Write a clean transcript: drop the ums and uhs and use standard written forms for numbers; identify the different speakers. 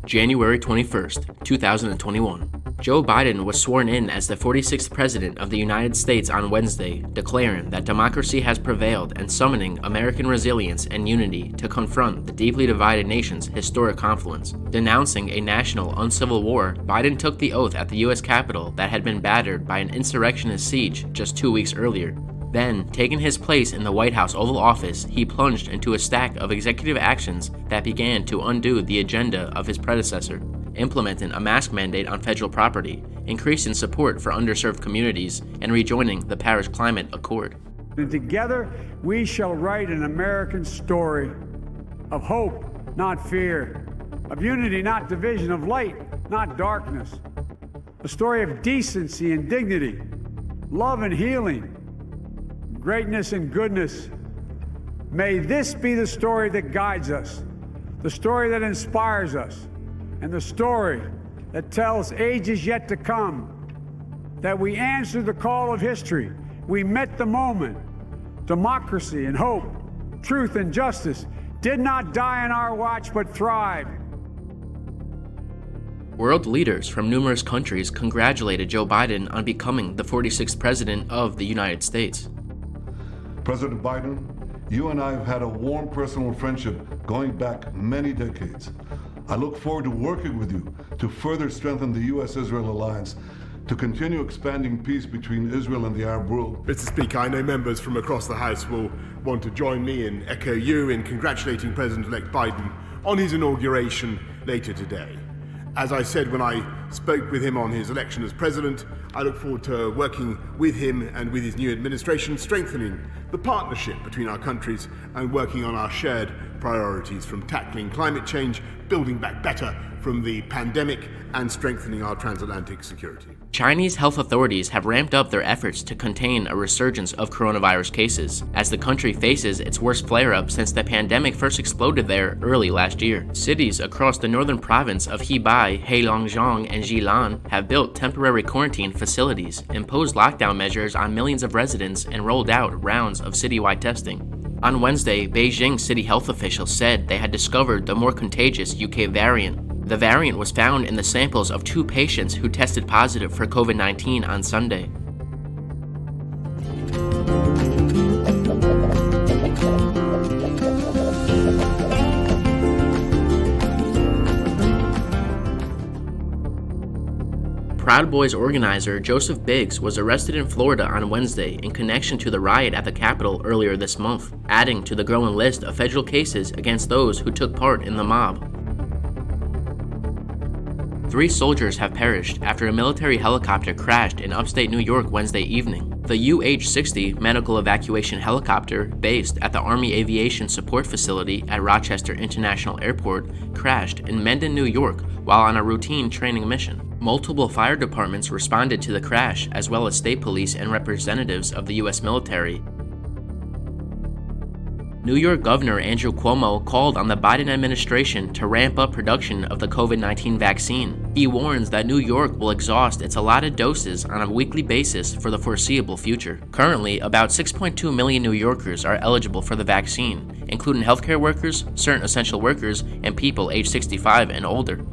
Speaker 1: January 21st, 2021. Joe Biden was sworn in as the 46th President of the United States on Wednesday, declaring that democracy has prevailed and summoning American resilience and unity to confront the deeply divided nation's historic confluence. Denouncing a national uncivil war, Biden took the oath at the U.S. Capitol that had been battered by an insurrectionist siege just 2 weeks earlier. Then, taking his place in the White House Oval Office, he plunged into a stack of executive actions that began to undo the agenda of his predecessor, implementing a mask mandate on federal property, increasing support for underserved communities, and rejoining the Paris Climate Accord.
Speaker 2: And together, we shall write an American story of hope, not fear, of unity, not division, of light, not darkness, a story of decency and dignity, love and healing, greatness and goodness. May this be the story that guides us, the story that inspires us, and the story that tells ages yet to come that we answered the call of history. We met the moment. Democracy and hope, truth and justice did not die on our watch but thrived.
Speaker 1: World leaders from numerous countries congratulated Joe Biden on becoming the 46th President of the United States.
Speaker 3: President Biden, you and I have had a warm personal friendship going back many decades. I look forward to working with you to further strengthen the U.S.-Israel alliance, to continue expanding peace between Israel and the Arab world.
Speaker 4: Mr. Speaker, I know members from across the House will want to join me and echo you in congratulating President-elect Biden on his inauguration later today. As I said when I spoke with him on his election as president, I look forward to working with him and with his new administration, strengthening the partnership between our countries and working on our shared priorities, from tackling climate change, building back better from the pandemic, and strengthening our transatlantic security.
Speaker 1: Chinese health authorities have ramped up their efforts to contain a resurgence of coronavirus cases, as the country faces its worst flare-up since the pandemic first exploded there early last year. Cities across the northern province of Hebei, Heilongjiang, and Jilan have built temporary quarantine facilities, imposed lockdown measures on millions of residents, and rolled out rounds of citywide testing. On Wednesday, Beijing city health officials said they had discovered the more contagious UK variant. The variant was found in the samples of 2 patients who tested positive for COVID-19 on Sunday. Proud Boys organizer Joseph Biggs was arrested in Florida on Wednesday in connection to the riot at the Capitol earlier this month, adding to the growing list of federal cases against those who took part in the mob. 3 soldiers have perished after a military helicopter crashed in upstate New York Wednesday evening. The UH-60 medical evacuation helicopter, based at the Army Aviation Support Facility at Rochester International Airport, crashed in Mendon, New York, while on a routine training mission. Multiple fire departments responded to the crash, as well as state police and representatives of the U.S. military. New York Governor Andrew Cuomo called on the Biden administration to ramp up production of the COVID-19 vaccine. He warns that New York will exhaust its allotted doses on a weekly basis for the foreseeable future. Currently, about 6.2 million New Yorkers are eligible for the vaccine, including healthcare workers, certain essential workers, and people age 65 and older.